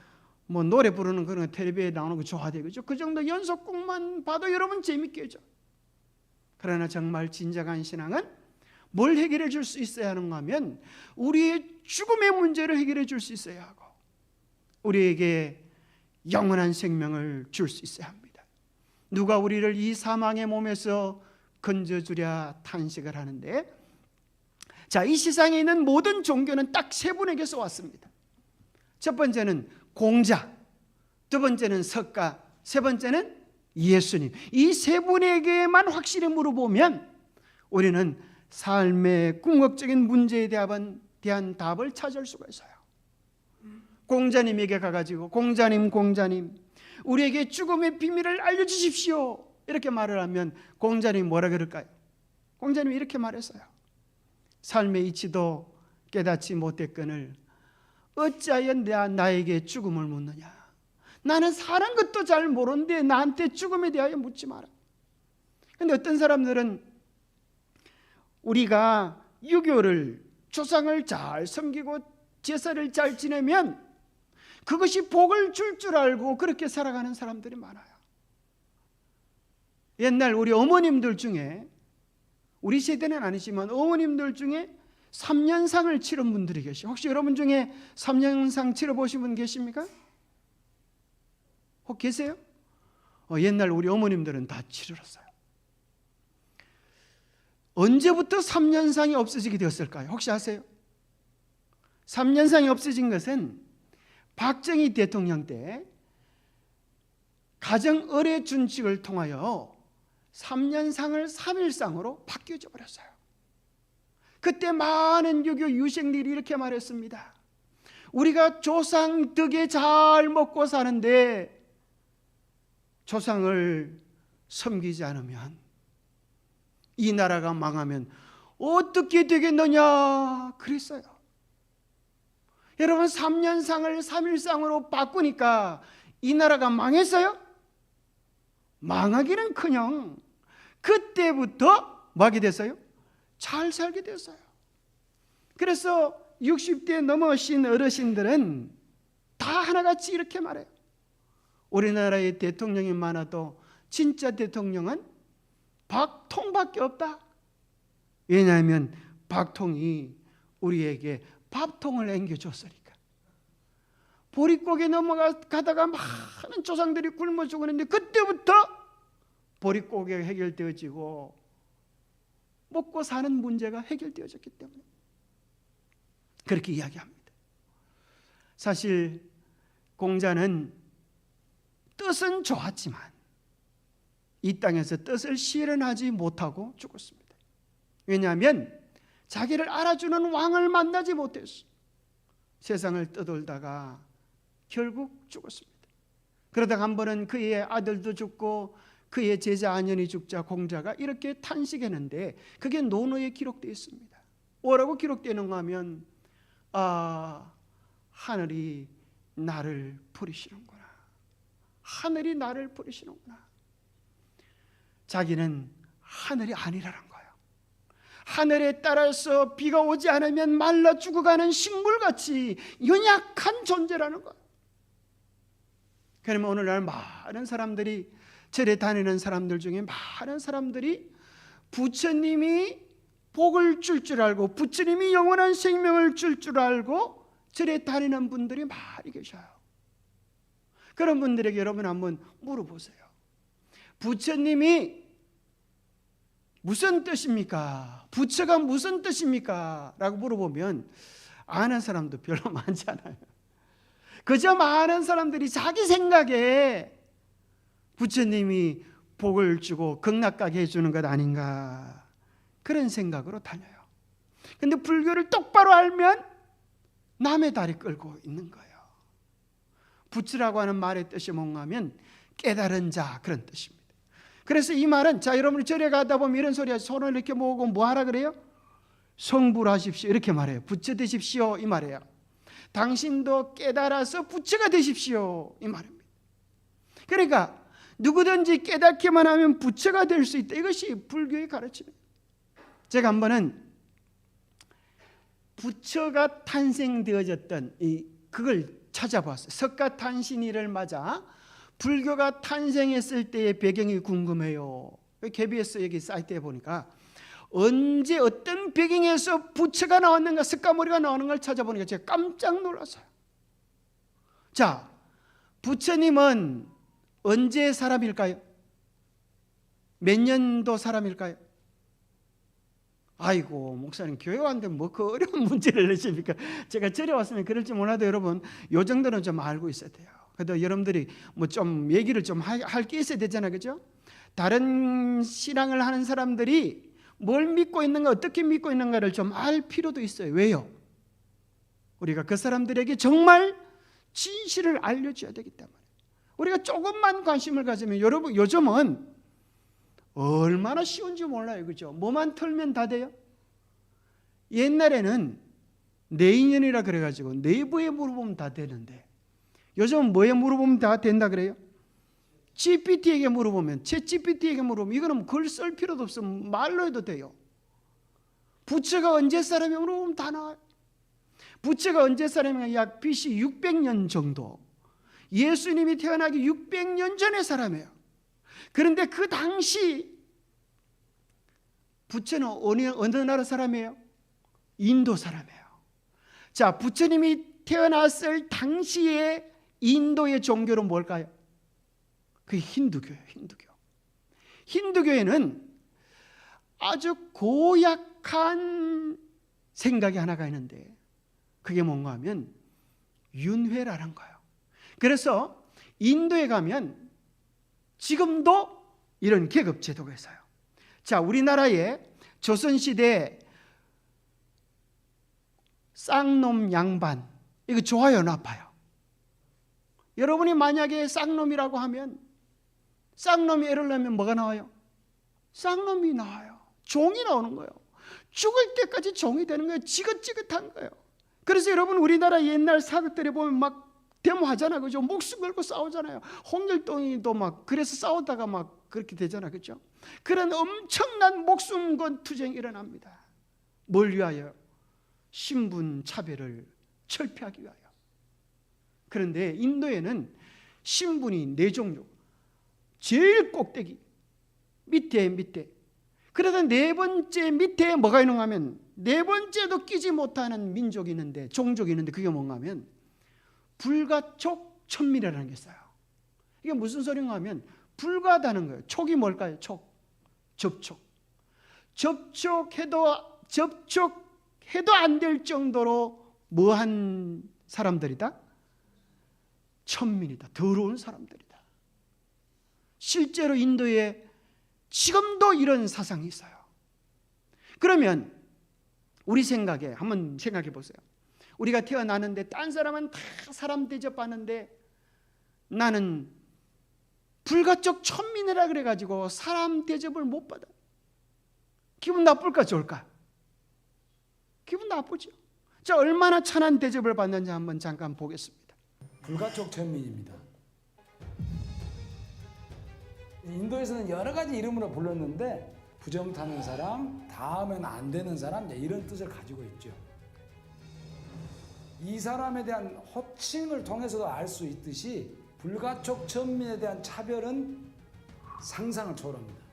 노래 부르는 그런 텔레비에 나오는 거 좋아하대요. 그죠? 그 정도 연속곡만 봐도 여러분 재밌게 해줘. 그러나 정말 진정한 신앙은 뭘 해결해 줄 수 있어야 하는가 하면 우리의 죽음의 문제를 해결해 줄 수 있어야 하고, 우리에게 영원한 생명을 줄 수 있어야 합니다. 누가 우리를 이 사망의 몸에서 건져주랴 탄식을 하는데, 자, 이 세상에 있는 모든 종교는 딱 세 분에게서 왔습니다. 첫 번째는 공자, 두 번째는 석가, 세 번째는 예수님. 이 세 분에게만 확실히 물어보면 우리는 삶의 궁극적인 문제에 대한 답을 찾을 수가 있어요. 공자님에게 가가지고 공자님 우리에게 죽음의 비밀을 알려주십시오 이렇게 말을 하면 공자님이 뭐라 그럴까요? 공자님이 이렇게 말했어요. 삶의 이치도 깨닫지 못했거늘 어찌하여 나에게 죽음을 묻느냐. 나는 사는 것도 잘 모르는데 나한테 죽음에 대하여 묻지 마라. 그런데 어떤 사람들은 우리가 유교를, 조상을 잘 섬기고 제사를 잘 지내면 그것이 복을 줄 줄 알고 그렇게 살아가는 사람들이 많아요. 옛날 우리 어머님들 중에, 우리 세대는 아니지만 어머님들 중에 3년상을 치른 분들이 계시죠. 혹시 여러분 중에 3년상 치러보신 분 계십니까? 혹 계세요? 옛날 우리 어머님들은 다 치르렀어요. 언제부터 3년상이 없어지게 되었을까요? 혹시 아세요? 3년상이 없어진 것은 박정희 대통령 때 가정 의례 준칙을 통하여 3년상을 3일상으로 바뀌어져 버렸어요. 그때 많은 유교 유생들이 이렇게 말했습니다. 우리가 조상 덕에 잘 먹고 사는데 조상을 섬기지 않으면, 이 나라가 망하면 어떻게 되겠느냐 그랬어요. 여러분, 3년상을 3일상으로 바꾸니까 이 나라가 망했어요? 망하기는커녕 그때부터 뭐 하게 됐어요? 잘 살게 됐어요. 그래서 60대 넘으신 어르신들은 다 하나같이 이렇게 말해요. 우리나라의 대통령이 많아도 진짜 대통령은 박통밖에 없다. 왜냐하면 박통이 우리에게 밥통을 앵겨줬으니까. 보릿고개 넘어가다가 많은 조상들이 굶어 죽었는데 그때부터 보릿고개가 해결되어지고 먹고 사는 문제가 해결되어졌기 때문에 그렇게 이야기합니다. 사실 공자는 뜻은 좋았지만 이 땅에서 뜻을 실현하지 못하고 죽었습니다. 왜냐하면 자기를 알아주는 왕을 만나지 못했어. 세상을 떠돌다가 결국 죽었습니다. 그러다가 한 번은 그의 아들도 죽고 그의 제자 안현이 죽자 공자가 이렇게 탄식했는데 그게 논어에 기록되어 있습니다. 뭐라고 기록되는가 하면 하늘이 나를 버리시는구나. 하늘이 나를 버리시는구나. 자기는 하늘이 아니라는 거예요. 하늘에 따라서 비가 오지 않으면 말라 죽어가는 식물같이 연약한 존재라는 거예요. 그러면 오늘날 많은 사람들이, 절에 다니는 사람들 중에 많은 사람들이 부처님이 복을 줄 줄 알고 부처님이 영원한 생명을 줄 줄 알고 절에 다니는 분들이 많이 계셔요. 그런 분들에게 여러분 한번 물어보세요. 부처님이 무슨 뜻입니까? 부처가 무슨 뜻입니까? 라고 물어보면 아는 사람도 별로 많지 않아요. 그저 많은 사람들이 자기 생각에 부처님이 복을 주고 극락가게 해주는 것 아닌가, 그런 생각으로 다녀요. 근데 불교를 똑바로 알면 남의 다리 끌고 있는 거예요. 부처라고 하는 말의 뜻이 뭔가 하면 깨달은 자, 그런 뜻입니다. 그래서 이 말은, 자, 여러분이 절에 가다 보면 이런 소리 하죠. 손을 이렇게 모으고 뭐 하라 그래요? 성불하십시오, 이렇게 말해요. 부처 되십시오, 이 말이에요. 당신도 깨달아서 부처가 되십시오, 이 말입니다. 그러니까 누구든지 깨닫기만 하면 부처가 될 수 있다. 이것이 불교의 가르침이에요. 제가 한 번은 부처가 탄생되어졌던 그걸 찾아봤어요. 석가탄신일을 맞아 불교가 탄생했을 때의 배경이 궁금해요. KBS 여기 사이트에 보니까 언제 어떤 배경에서 부처가 나왔는가, 석가모니가 나오는 걸 찾아보니까 제가 깜짝 놀랐어요. 자, 부처님은 언제 사람일까요? 몇 년도 사람일까요? 아이고, 목사님 교회 왔는데 뭐 그 어려운 문제를 내십니까? 제가 절에 왔으면 그럴지 몰라도 여러분 요 정도는 좀 알고 있어야 돼요. 그래도 여러분들이 뭐 좀 얘기를 좀 할 게 있어야 되잖아요, 그죠? 다른 신앙을 하는 사람들이 뭘 믿고 있는가, 어떻게 믿고 있는가를 좀 알 필요도 있어요. 왜요? 우리가 그 사람들에게 정말 진실을 알려줘야 되기 때문에. 우리가 조금만 관심을 가지면, 여러분 요즘은 얼마나 쉬운지 몰라요. 그죠? 뭐만 털면 다 돼요. 옛날에는 내인연이라 그래가지고 내부에 물어보면 다 되는데 요즘은 뭐에 물어보면 다 된다 그래요? GPT에게 물어보면, 챗GPT에게 물어보면 이거는 글 쓸 필요도 없어. 말로 해도 돼요. 부처가 언제 사람이 물어보면 다 나와요. 부처가 언제 사람이 약 BC 600년 정도, 예수님이 태어나기 600년 전의 사람이에요. 그런데 그 당시 부처는 어느 나라 사람이에요? 인도 사람이에요. 자, 부처님이 태어났을 당시에 인도의 종교는 뭘까요? 그게 힌두교예요. 힌두교. 힌두교에는 아주 고약한 생각이 하나가 있는데 그게 뭔가 하면 윤회라는 거예요. 그래서 인도에 가면 지금도 이런 계급 제도가 있어요. 자, 우리나라에 조선시대 쌍놈 양반, 이거 좋아요, 나빠요? 여러분이 만약에 쌍놈이라고 하면 쌍놈이 애를 낳으면 뭐가 나와요? 쌍놈이 나와요. 종이 나오는 거예요. 죽을 때까지 종이 되는 거예요. 지긋지긋한 거예요. 그래서 여러분 우리나라 옛날 사극들에 보면 막 데모하잖아요. 그죠? 목숨 걸고 싸우잖아요. 홍길동이도 막 그래서 싸우다가 막 그렇게 되잖아요. 그죠? 그런 엄청난 목숨 건 투쟁이 일어납니다. 뭘 위하여? 신분 차별을 철폐하기 위하여. 그런데 인도에는 신분이 네 종류, 제일 꼭대기 밑에 그러다 네 번째 밑에 뭐가 있는가 하면 네 번째도 끼지 못하는 민족이 있는데, 종족이 있는데 그게 뭔가 하면 불가촉 천민이라는 게 있어요. 이게 무슨 소리인가 하면 불가하다는 거예요. 촉이 뭘까요? 접촉해도 안 될 정도로 뭐한 사람들이다? 천민이다. 더러운 사람들이다. 실제로 인도에 지금도 이런 사상이 있어요. 그러면 우리 생각에 한번 생각해 보세요. 우리가 태어나는데 딴 사람은 다 사람 대접하는데 나는 불가촉 천민이라 그래가지고 사람 대접을 못 받아. 기분 나쁠까 좋을까? 기분 나쁘죠. 자, 얼마나 천한 대접을 받는지 한번 잠깐 보겠습니다. 불가촉 천민입니다. 인도에서는 여러 가지 이름으로 불렀는데 부정 타는 사람, 다하면 안 되는 사람, 이런 뜻을 가지고 있죠. 이 사람에 대한 호칭을 통해서도 알 수 있듯이 불가촉 천민에 대한 차별은 상상을 초월합니다.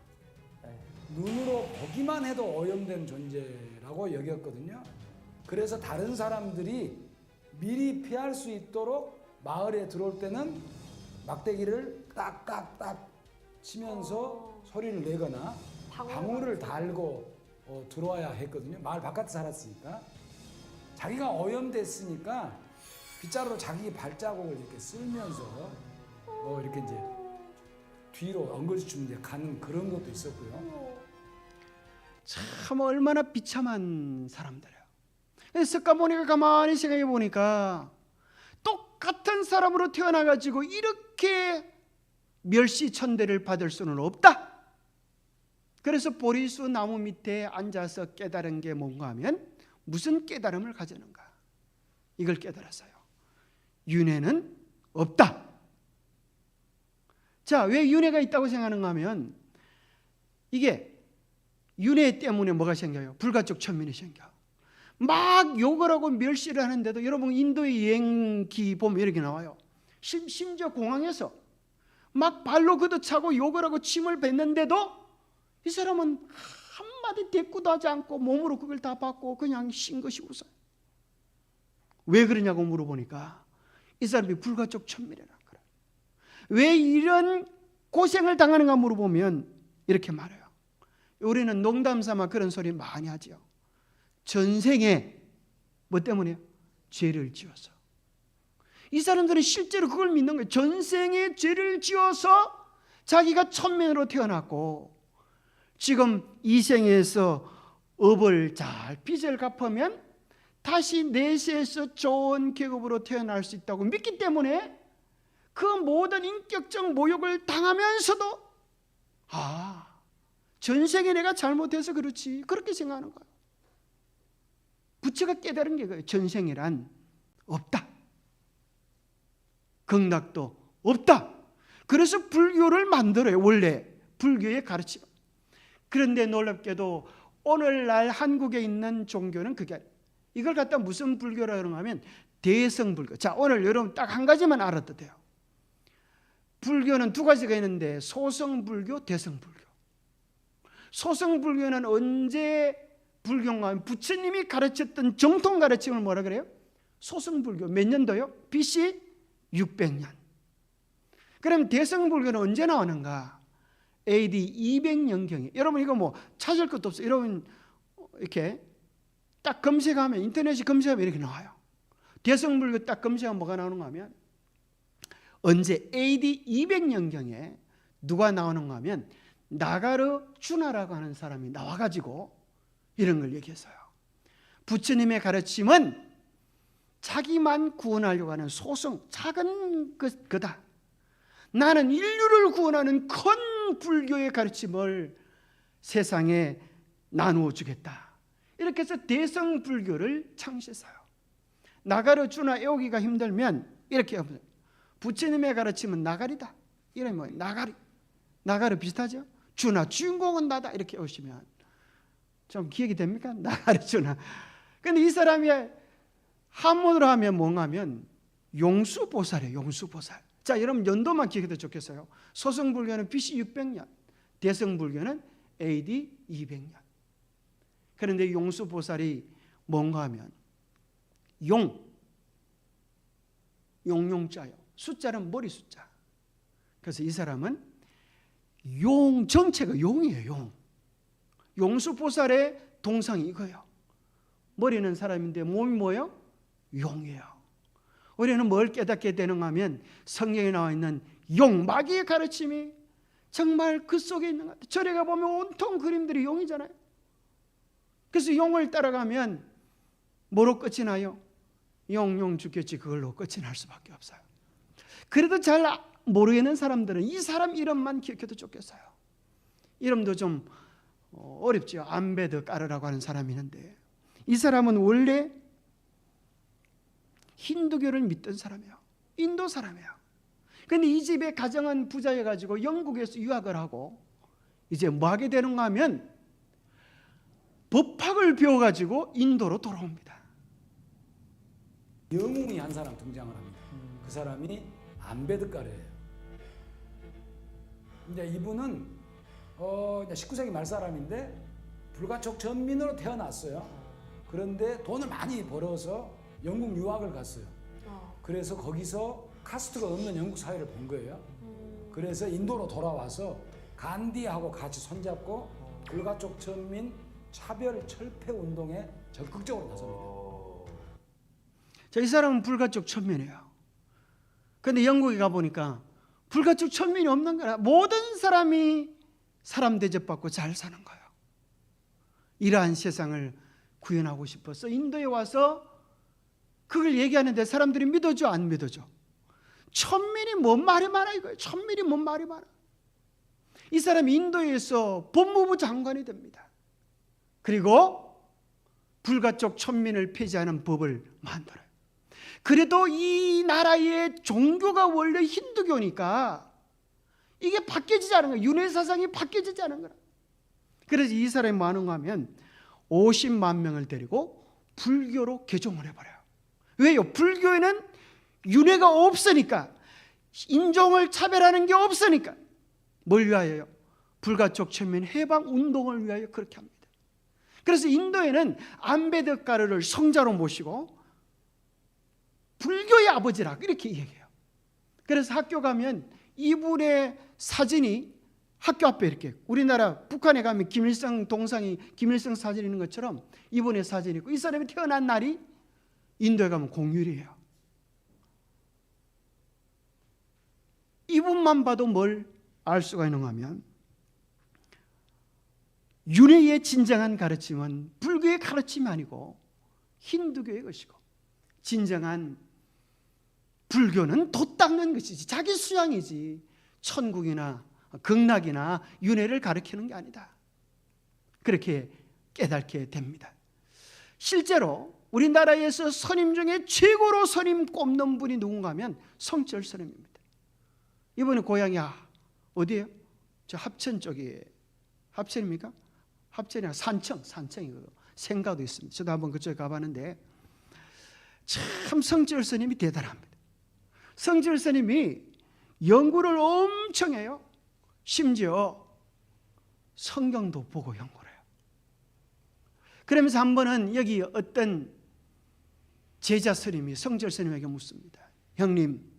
눈으로 보기만 해도 오염된 존재라고 여겼거든요. 그래서 다른 사람들이 미리 피할 수 있도록 마을에 들어올 때는 막대기를 딱딱딱 치면서 소리를 내거나 방울을 달고 들어와야 했거든요. 마을 바깥에 살았으니까. 자기가 오염됐으니까 빗자루로 자기 발자국을 이렇게 쓸면서 이렇게 이제 뒤로 엉거주춤 이제 가는 그런 것도 있었고요. 참 얼마나 비참한 사람들이에요. 습관 보니까 가만히 생각해 보니까 똑같은 사람으로 태어나가지고 이렇게 멸시천대를 받을 수는 없다. 그래서 보리수 나무 밑에 앉아서 깨달은 게 뭔가 하면 무슨 깨달음을 가졌는가? 이걸 깨달았어요. 윤회는 없다. 자, 왜 윤회가 있다고 생각하는가 하면 이게 윤회 때문에 뭐가 생겨요? 불가촉 천민이 생겨. 막 욕을 하고 멸시를 하는데도 여러분 인도의 여행기 보면 이렇게 나와요. 심지어 공항에서 막 발로 걷어차고 욕을 하고 침을 뱉는데도 이 사람은 한마디 대꾸도 하지 않고 몸으로 그걸 다 받고 그냥 싱긋이 웃어요. 왜 그러냐고 물어보니까 이 사람이 불가촉 천민이라는 거예요. 왜 이런 고생을 당하는가 물어보면 이렇게 말해요. 우리는 농담삼아 그런 소리 많이 하죠. 전생에 뭐 때문에요? 죄를 지어서. 이 사람들은 실제로 그걸 믿는 거예요. 전생에 죄를 지어서 자기가 천민으로 태어났고 지금 이 생에서 업을 잘 빚을 갚으면 다시 내세에서 좋은 계급으로 태어날 수 있다고 믿기 때문에 그 모든 인격적 모욕을 당하면서도 전생에 내가 잘못해서 그렇지. 그렇게 생각하는 거예요. 부처가 깨달은 게 그거예요. 전생이란 없다. 극락도 없다. 그래서 불교를 만들어요. 원래 불교의 가르침. 그런데 놀랍게도 오늘날 한국에 있는 종교는 그게 아니에요. 이걸 갖다 무슨 불교라고 하면 대성불교. 자, 오늘 여러분 딱 한 가지만 알아도 돼요. 불교는 두 가지가 있는데 소성불교, 대성불교. 소성불교는 언제 불교인가 하면 부처님이 가르쳤던 정통 가르침을 뭐라 그래요? 소성불교. 몇 년도요? BC 600년. 그럼 대성불교는 언제 나오는가? AD 200년경에. 여러분 이거 뭐 찾을 것도 없어요. 여러분 이렇게 딱 검색하면, 인터넷에 검색하면 이렇게 나와요. 대성불교 딱 검색하면 뭐가 나오는가 하면 언제 AD 200년경에 누가 나오는가 하면 나가르 주나라고 하는 사람이 나와가지고 이런 걸 얘기했어요. 부처님의 가르침은 자기만 구원하려고 하는 소성, 작은 거다. 나는 인류를 구원하는 큰 불교의 가르침을 세상에 나누어 주겠다. 이렇게 해서 대성불교를 창시했어요. 나가르 주나 외우기가 힘들면 이렇게 해보세요. 부처님의 가르침은 나가리다. 이러면 뭐예요? 나가리. 나가르 비슷하죠? 주나 주인공은 나다. 이렇게 오시면 좀 기억이 됩니까? 나가르 주나. 근데 이 사람이 한문으로 하면 뭔가 하면 용수보살이에요. 용수보살. 자, 여러분 연도만 기억해도 좋겠어요. 소성불교는 BC 600년, 대성불교는 AD 200년. 그런데 용수보살이 뭔가 하면 용용자요. 숫자는 머리 숫자. 그래서 이 사람은 용 정체가 용이에요. 용. 용수보살의 동상이 이거예요. 머리는 사람인데 몸이 뭐예요? 용이에요. 우리는 뭘 깨닫게 되는가 하면 성경에 나와 있는 용, 마귀의 가르침이 정말 그 속에 있는 것 같아요. 절에 가보면 온통 그림들이 용이잖아요. 그래서 용을 따라가면 뭐로 끝이 나요? 용 죽겠지. 그걸로 끝이 날 수밖에 없어요. 그래도 잘 모르겠는 사람들은 이 사람 이름만 기억해도 좋겠어요. 이름도 좀 어렵죠. 암베드 까르라고 하는 사람이 있는데 이 사람은 원래 힌두교를 믿던 사람이에요. 인도 사람이에요. 그런데 이 집의 가정은 부자여가지고 영국에서 유학을 하고 이제 뭐 하게 되는가 하면 법학을 배워가지고 인도로 돌아옵니다. 영웅이 한 사람 등장을 합니다. 그 사람이 암베드카르예요. 이제 이분은 19세기 말 사람인데 불가촉 전민으로 태어났어요. 그런데 돈을 많이 벌어서 영국 유학을 갔어요. 그래서 거기서 카스트가 없는 영국 사회를 본 거예요. 그래서 인도로 돌아와서 간디하고 같이 손잡고 불가촉 전민 차별 철폐 운동에 적극적으로 나섭니다. 자, 이 사람은 불가촉 천민이에요. 그런데 영국에 가보니까 불가촉 천민이 없는 거라. 모든 사람이 사람 대접받고 잘 사는 거예요. 이러한 세상을 구현하고 싶어서 인도에 와서 그걸 얘기하는데 사람들이 믿어줘 안 믿어줘? 천민이 뭔 말이 많아 이거예요. 천민이 뭔 말이 많아. 이 사람이 인도에서 법무부 장관이 됩니다. 그리고 불가촉 천민을 폐지하는 법을 만들어요. 그래도 이 나라의 종교가 원래 힌두교니까 이게 바뀌어지지 않은 거예요. 윤회 사상이 바뀌어지지 않은 거예요. 그래서 이 사람이 뭐 하는가 하면 50만 명을 데리고 불교로 개종을 해버려요. 왜요? 불교에는 윤회가 없으니까, 인종을 차별하는 게 없으니까. 뭘 위하여요? 불가촉 천민 해방 운동을 위하여 그렇게 합니다. 그래서 인도에는 암베드카르를 성자로 모시고 불교의 아버지라 이렇게 얘기해요. 그래서 학교 가면 이분의 사진이 학교 앞에 이렇게, 우리나라 북한에 가면 김일성 동상이 김일성 사진 있는 것처럼 이분의 사진이 있고, 이 사람이 태어난 날이 인도에 가면 공휴일이에요. 이분만 봐도 뭘 알 수가 있는가 하면 윤회의 진정한 가르침은 불교의 가르침이 아니고 힌두교의 것이고, 진정한 불교는 돛 닦는 것이지 자기 수양이지 천국이나 극락이나 윤회를 가르치는 게 아니다. 그렇게 깨닫게 됩니다. 실제로 우리나라에서 선임 중에 최고로 선임 꼽는 분이 누군가 하면 성철 선임입니다. 이번에 고향이 어디예요? 저 합천 쪽이에요. 합천입니까? 합천이 아니라 산청이거든요. 생가도 있습니다. 저도 한번 그쪽에 가봤는데 참 성철 스님이 대단합니다. 성철 스님이 연구를 엄청 해요. 심지어 성경도 보고 연구를 해요. 그러면서 한 번은 여기 어떤 제자 스님이 성철 스님에게 묻습니다. 형님,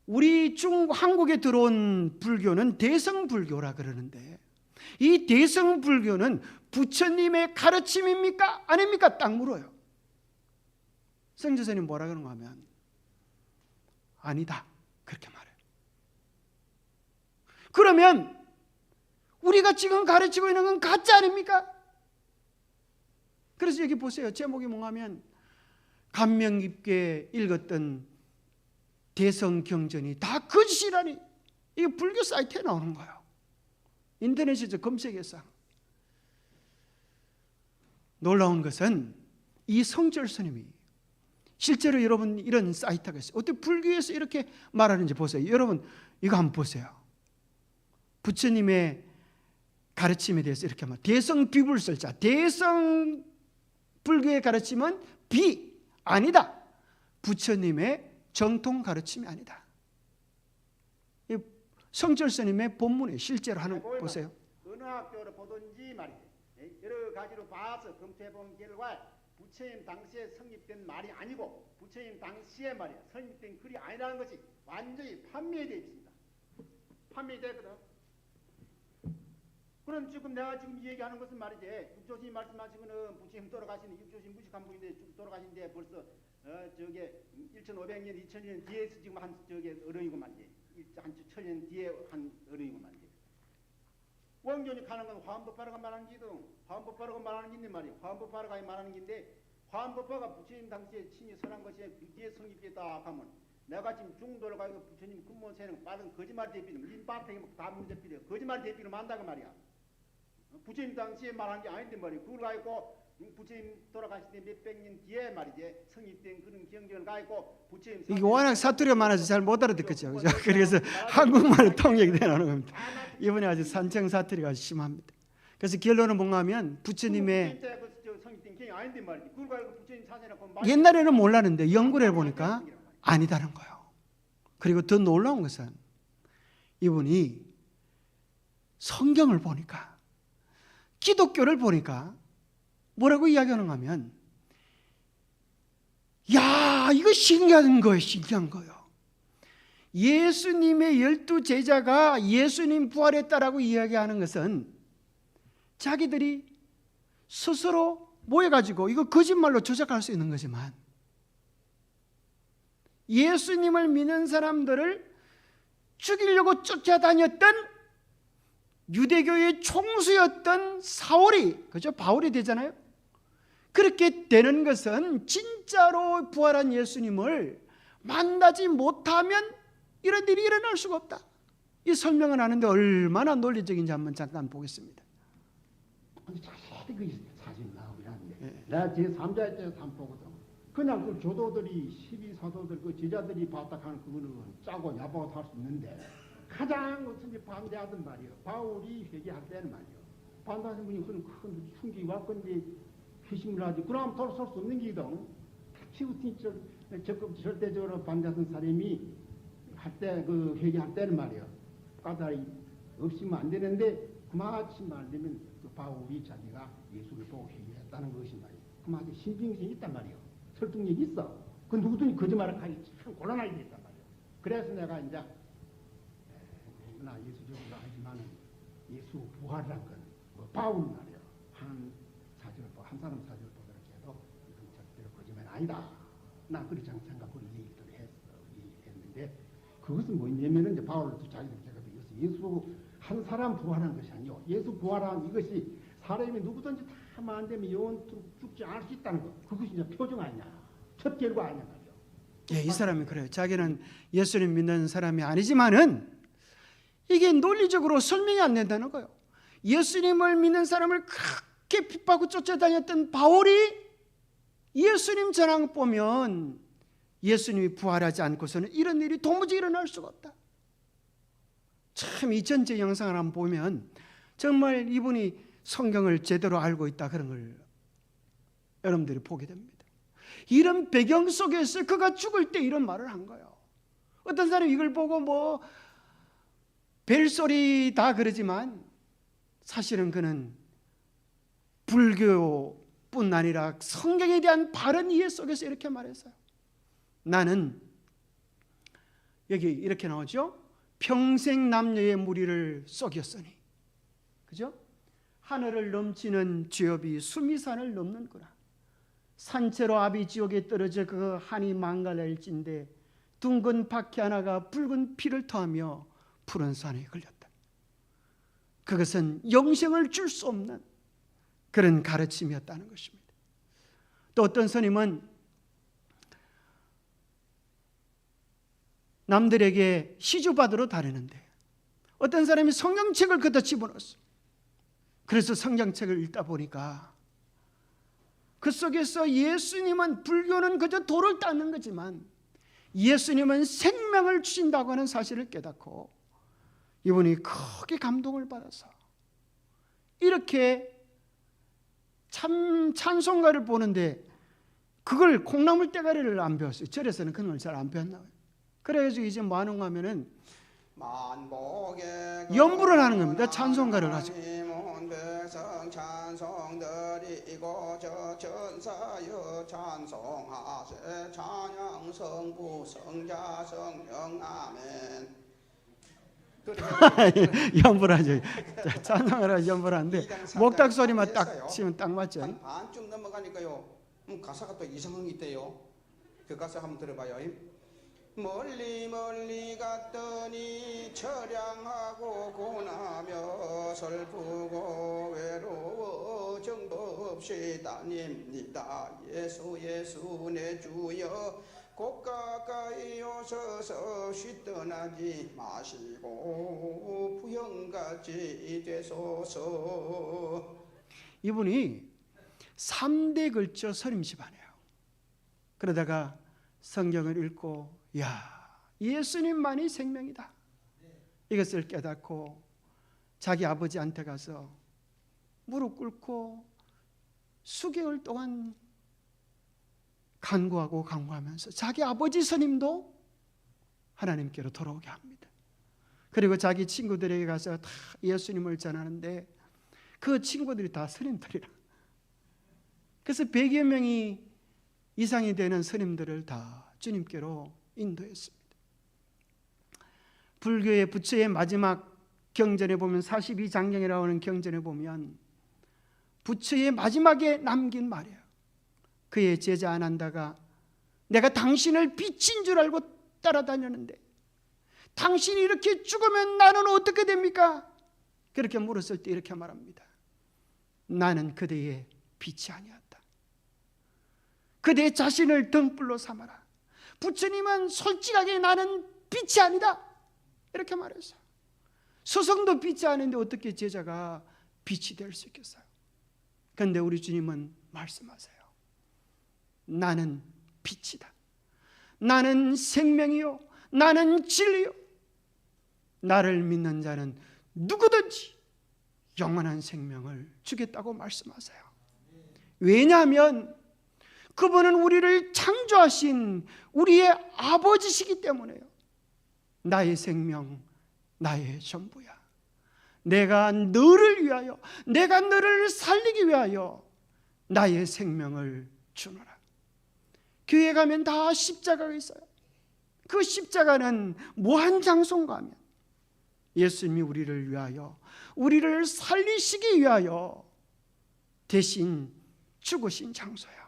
우리 한국에 들어온 불교는 대성불교라 그러는데 이 대성불교는 부처님의 가르침입니까? 아닙니까? 딱 물어요. 성철 스님 뭐라 그런가 하면 아니다 그렇게 말해요. 그러면 우리가 지금 가르치고 있는 건 가짜 아닙니까? 그래서 여기 보세요. 제목이 뭐냐면 감명 깊게 읽었던 대성경전이 다 거짓이라니. 이게 불교 사이트에 나오는 거예요. 인터넷에서 검색해서. 놀라운 것은 이 성철 스님이 실제로 여러분 이런 사이트가 있어요. 어떻게 불교에서 이렇게 말하는지 보세요. 여러분 이거 한번 보세요. 부처님의 가르침에 대해서 이렇게 말. 대성비불설자. 대성 불교의 가르침은 아니다. 부처님의 정통 가르침이 아니다. 이 성철 스님의 본문에 실제로 하는 보세요. 어느 학교를 보든지 말이죠. 여러 가지로 봐서 검토해본 결과 부처님 당시에 성립된 말이 아니고 부처님 당시에 말이야 성립된 글이 아니라는 것이 완전히 판매되어 있습니다. 판매되거든. 그럼 지금 내가 지금 얘기하는 것은 말이지 육조심 말씀하시고는 부처님 돌아가신 육조심 무식한 분인데 돌아가신데 벌써 저게 1500년 2000년 뒤에서 지금 한 저게 어른이고 말이지 한 1000년 뒤에 한 어른이고 말이지. 원견이 가는 건 화엄법화라고 말하는 기도 화엄법화라고 말하는 긴데 말이야. 화엄법화라고 말하는 긴데 화엄법화가 부처님 당시에 친히 설한 것이 그 뒤에 성립됐다 하면 내가 지금 중도를 가고 부처님 근본세는 빠른 거짓말 대비는 민바탕이 다 문제 필요 거짓말 대비를 만다고 말이야. 부처님 당시에 말한 게 아닌데 말이야. 그걸 가지고 부처님 돌아가실 때 몇백 년 뒤에 말이지 성립된 그런 경전을 가지고 부처님 이게 워낙 사투리가 많아서 잘 못 알아듣겠죠. 그래서 한국말로 통역이 되는 겁니다. 이번에 아주 산청 사투리가 아주 심합니다. 그래서 결론은 뭔가 하면 부처님의 옛날에는 몰랐는데 연구를 해보니까 아니다는 거예요. 그리고 더 놀라운 것은 이분이 성경을 보니까 기독교를 보니까 뭐라고 이야기하는가 하면 야 이거 신기한 거예요. 신기한 거예요. 예수님의 12제자가 예수님 부활했다라고 이야기하는 것은 자기들이 스스로 모여가지고 이거 거짓말로 조작할 수 있는 거지만 예수님을 믿는 사람들을 죽이려고 쫓아다녔던 유대교의 총수였던 사울이 그죠? 바울이 되잖아요. 그렇게 되는 것은 진짜로 부활한 예수님을 만나지 못하면 이런 일이 일어날 수가 없다. 이 설명을 하는데 얼마나 논리적인지 한번 잠깐 보겠습니다. 자세히 그 사진 나오는데 내가 제3자의 때 삼보거든. 그냥 그 교도들이 12사도들 그 제자들이 바닥하는 그거는 짜고 야바고 할 수 있는데 가장 어떻게 반대하던 말이요. 바울이 회개할 때는 말이요. 반대하신 분이 그런 큰 충격이 왔건데 회심을 하지. 그럼 돌아설 수 없는 기동. 적극 절대적으로 반대하던 사람이 할 때 그 회개할 때는 말이요. 까다리 없으면 안 되는데 그마침 말되면 그 바울이 자기가 예수를 보고 회개했다는 것이 말이요. 그마치 신빙성이 있단 말이요. 설득력이 있어. 그 누구든지 거짓말을 하기 참 곤란하게 됐단 말이요. 그래서 내가 이제 나 예수적으로 하지만은 예수 부활이란 건 뭐 바울 말이요. 한 사람 사주를 보도록 해도 이건 절대로 거짓말 아니다. 나 그렇게 생각하고 얘기를 했는데 그것은 뭐냐면은 이제 바울을 자기들 제가 예수 한 사람 부활한 것이 아니요. 예수 부활한 이것이 사람이 누구든지 다 만되면 영원토록 죽지 않을 수 있다는 것. 그것이 이제 표정 아니냐. 첫 결과 아니냐 말이요. 예, 이 사람이 그래요. 자기는 예수님 믿는 사람이 아니지만은 이게 논리적으로 설명이 안 된다는 거예요. 예수님을 믿는 사람을 그렇게 핍박하고 쫓아다녔던 바울이 예수님 전황 보면 예수님이 부활하지 않고서는 이런 일이 도무지 일어날 수가 없다. 참 이 전체 영상을 한번 보면 정말 이분이 성경을 제대로 알고 있다 그런 걸 여러분들이 보게 됩니다. 이런 배경 속에서 그가 죽을 때 이런 말을 한 거예요. 어떤 사람이 이걸 보고 뭐 벨소리다 그러지만 사실은 그는 불교뿐 아니라 성경에 대한 바른 이해 속에서 이렇게 말했어요. 나는 여기 이렇게 나오죠. 평생 남녀의 무리를 속였으니, 그죠? 하늘을 넘치는 죄업이 수미산을 넘는구나. 산채로 아비 지옥에 떨어져 그 한이 망갈일진데 둥근 바퀴 하나가 붉은 피를 토하며 푸른 산에 걸렸다. 그것은 영생을 줄 수 없는 그런 가르침이었다는 것입니다. 또 어떤 스님은 남들에게 시주받으러 다니는데 어떤 사람이 성경책을 그다 집어넣었어. 그래서 성경책을 읽다 보니까 그 속에서 예수님은, 불교는 그저 돌을 닦는 거지만 예수님은 생명을 주신다고 하는 사실을 깨닫고 이분이 크게 감동을 받아서 이렇게 참 찬송가를 보는데 그걸 콩나물 대가리를 안 배웠어요. 절에서는 그런 걸 잘 안 배웠나 봐요. 그래가지고 이제 뭐 하는 거 하면은 연불을 하는 겁니다. 찬송가를 가지고. 찬송드리고 저 천사여 찬송하세 찬양 성부 성자 성령 아멘. 연불하죠. 찬송을 하죠. 연불하는데 목탁 소리만 딱 치면 딱 맞죠. 한 반쯤 넘어가니까요. 가사가 또 이상한 게 있대요. 그 가사 한번 들어봐요. 멀리 멀리 갔더니 처량하고 고나며 슬프고 외로워 정보 없이 다닙니다. 예수 예수 내 주여 곧 가까이 오셔서 쉬떠나지 마시고 부형같이 되소서. 이분이 3대 걸쳐 서림집하네요. 그러다가 성경을 읽고 야, 예수님만이 생명이다. 이것을 깨닫고 자기 아버지한테 가서 무릎 꿇고 수개월 동안 간구하고 강구하면서 자기 아버지 스님도 하나님께로 돌아오게 합니다. 그리고 자기 친구들에게 가서 다 예수님을 전하는데 그 친구들이 다 스님들이라. 그래서 100여 명이 이상이 되는 스님들을 다 주님께로 인도했습니다. 불교의 부처의 마지막 경전에 보면 42장경이라고 하는 경전에 보면 부처의 마지막에 남긴 말이에요. 그의 제자 아난다가 내가 당신을 빛인 줄 알고 따라다녔는데 당신이 이렇게 죽으면 나는 어떻게 됩니까? 그렇게 물었을 때 이렇게 말합니다. 나는 그대의 빛이 아니었다. 그대 자신을 등불로 삼아라. 부처님은 솔직하게 나는 빛이 아니다 이렇게 말했어요. 스승도 빛이 아닌데 어떻게 제자가 빛이 될 수 있겠어요? 그런데 우리 주님은 말씀하세요. 나는 빛이다. 나는 생명이요 나는 진리요. 나를 믿는 자는 누구든지 영원한 생명을 주겠다고 말씀하세요. 왜냐하면 그분은 우리를 창조하신 우리의 아버지시기 때문에요. 나의 생명, 나의 전부야. 내가 너를 위하여, 내가 너를 살리기 위하여 나의 생명을 주노라. 교회 가면 다 십자가가 있어요. 그 십자가는 무한 장소인가 하면 예수님이 우리를 위하여, 우리를 살리시기 위하여 대신 죽으신 장소예요.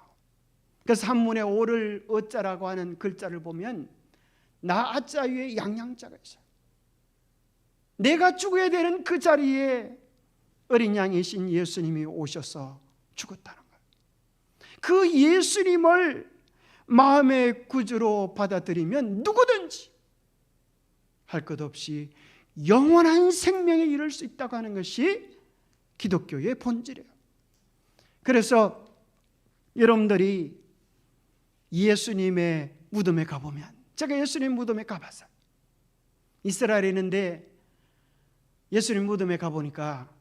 그래서 한문에 오를 어자라고 하는 글자를 보면 나아자 위에 양양자가 있어요. 내가 죽어야 되는 그 자리에 어린 양이신 예수님이 오셔서 죽었다는 거예요. 그 예수님을 마음의 구주로 받아들이면 누구든지 할 것 없이 영원한 생명에 이를 수 있다고 하는 것이 기독교의 본질이에요. 그래서 여러분들이 예수님의 무덤에 가보면, 제가 예수님 무덤에 가봤어요. 이스라엘에 있는데 예수님 무덤에 가보니까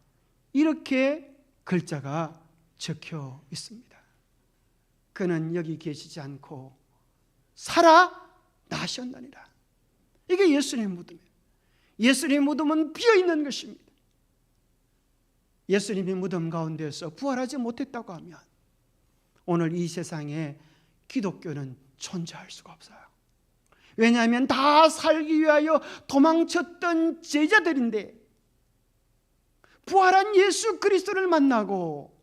이렇게 글자가 적혀 있습니다. 그는 여기 계시지 않고 살아나셨느니라. 이게 예수님 무덤이에요. 예수님 무덤은 비어있는 것입니다. 예수님의 무덤 가운데서 부활하지 못했다고 하면 오늘 이 세상에 기독교는 존재할 수가 없어요. 왜냐하면 다 살기 위하여 도망쳤던 제자들인데 부활한 예수 그리스도를 만나고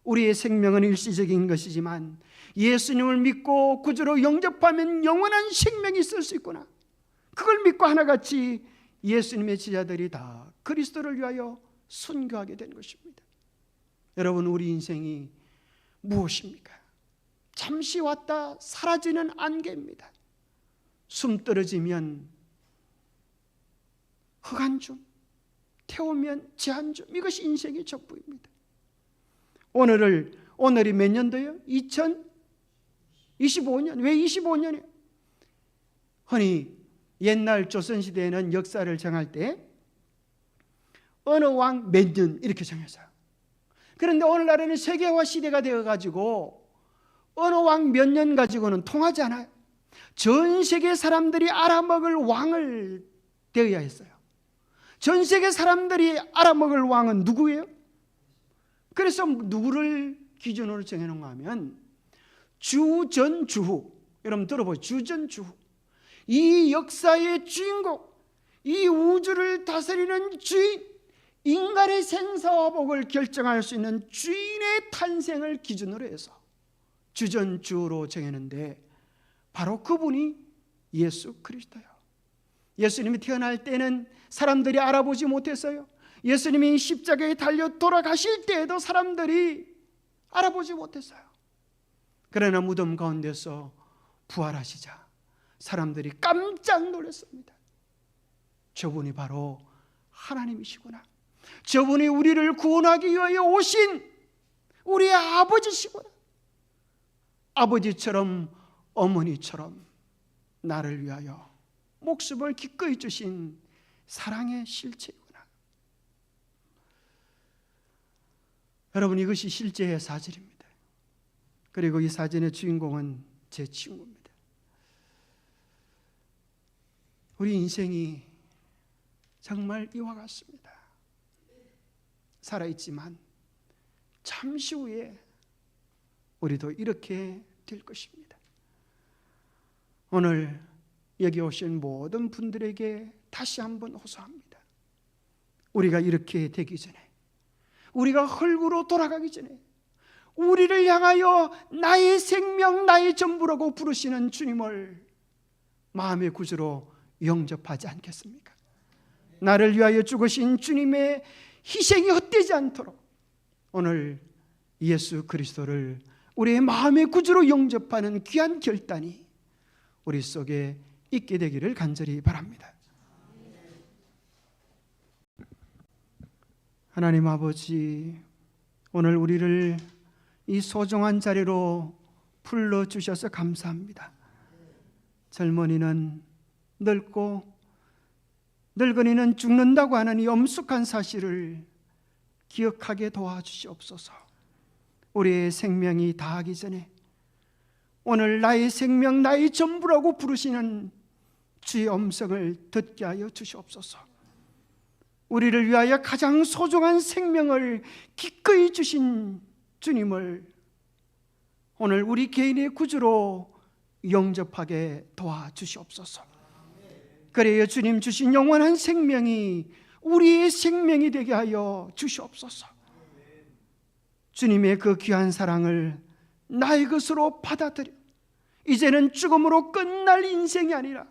우리의 생명은 일시적인 것이지만 예수님을 믿고 구주로 영접하면 영원한 생명이 있을 수 있구나. 그걸 믿고 하나같이 예수님의 제자들이 다 그리스도를 위하여 순교하게 된 것입니다. 여러분, 우리 인생이 무엇입니까? 잠시 왔다 사라지는 안개입니다. 숨 떨어지면 흑안중, 태우면 제한중, 이것이 인생의 전부입니다. 오늘이 몇 년도예요? 2025년. 왜 25년이에요? 흔히 옛날 조선시대에는 역사를 정할 때 어느 왕 몇 년 이렇게 정했어요. 그런데 오늘날에는 세계화 시대가 되어가지고 어느 왕 몇 년 가지고는 통하지 않아요. 전 세계 사람들이 알아먹을 왕을 되어야 했어요. 전 세계 사람들이 알아먹을 왕은 누구예요? 그래서 누구를 기준으로 정해놓은가 하면 주전주후. 여러분 들어보세요. 주전주후. 이 역사의 주인공, 이 우주를 다스리는 주인, 인간의 생사와 복을 결정할 수 있는 주인의 탄생을 기준으로 해서 주전주후로 정했는데 바로 그분이 예수 그리스도예요. 예수님이 태어날 때는 사람들이 알아보지 못했어요. 예수님이 십자가에 달려 돌아가실 때에도 사람들이 알아보지 못했어요. 그러나 무덤 가운데서 부활하시자 사람들이 깜짝 놀랐습니다. 저분이 바로 하나님이시구나. 저분이 우리를 구원하기 위하여 오신 우리의 아버지시구나. 아버지처럼 어머니처럼 나를 위하여 목숨을 기꺼이 주신 사랑의 실체이구나. 여러분, 이것이 실제의 사진입니다. 그리고 이 사진의 주인공은 제 친구입니다. 우리 인생이 정말 이와 같습니다. 살아있지만 잠시 후에 우리도 이렇게 될 것입니다. 오늘 여기 오신 모든 분들에게 다시 한번 호소합니다. 우리가 이렇게 되기 전에, 우리가 흙으로 돌아가기 전에 우리를 향하여 나의 생명, 나의 전부라고 부르시는 주님을 마음의 구주로 영접하지 않겠습니까? 나를 위하여 죽으신 주님의 희생이 헛되지 않도록 오늘 예수 그리스도를 우리의 마음의 구주로 영접하는 귀한 결단이 우리 속에 있게 되기를 간절히 바랍니다. 하나님 아버지, 오늘 우리를 이 소중한 자리로 불러주셔서 감사합니다. 젊은이는 늙고 늙은이는 죽는다고 하는 이 엄숙한 사실을 기억하게 도와주시옵소서. 우리의 생명이 다하기 전에 오늘 나의 생명, 나의 전부라고 부르시는 주의 음성을 듣게 하여 주시옵소서. 우리를 위하여 가장 소중한 생명을 기꺼이 주신 주님을 오늘 우리 개인의 구주로 영접하게 도와주시옵소서. 그래야 주님 주신 영원한 생명이 우리의 생명이 되게 하여 주시옵소서. 주님의 그 귀한 사랑을 나의 것으로 받아들여 이제는 죽음으로 끝날 인생이 아니라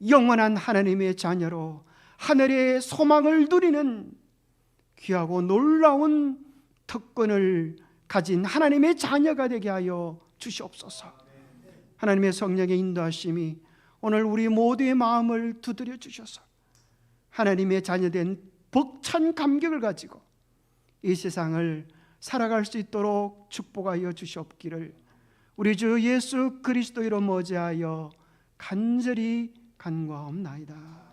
영원한 하나님의 자녀로 하늘의 소망을 누리는 귀하고 놀라운 특권을 가진 하나님의 자녀가 되게 하여 주시옵소서. 하나님의 성령의 인도하심이 오늘 우리 모두의 마음을 두드려 주셔서 하나님의 자녀된 벅찬 감격을 가지고 이 세상을 살아갈 수 있도록 축복하여 주시옵기를 우리 주 예수 그리스도 이로 머지하여 간절히 간구하옵나이다.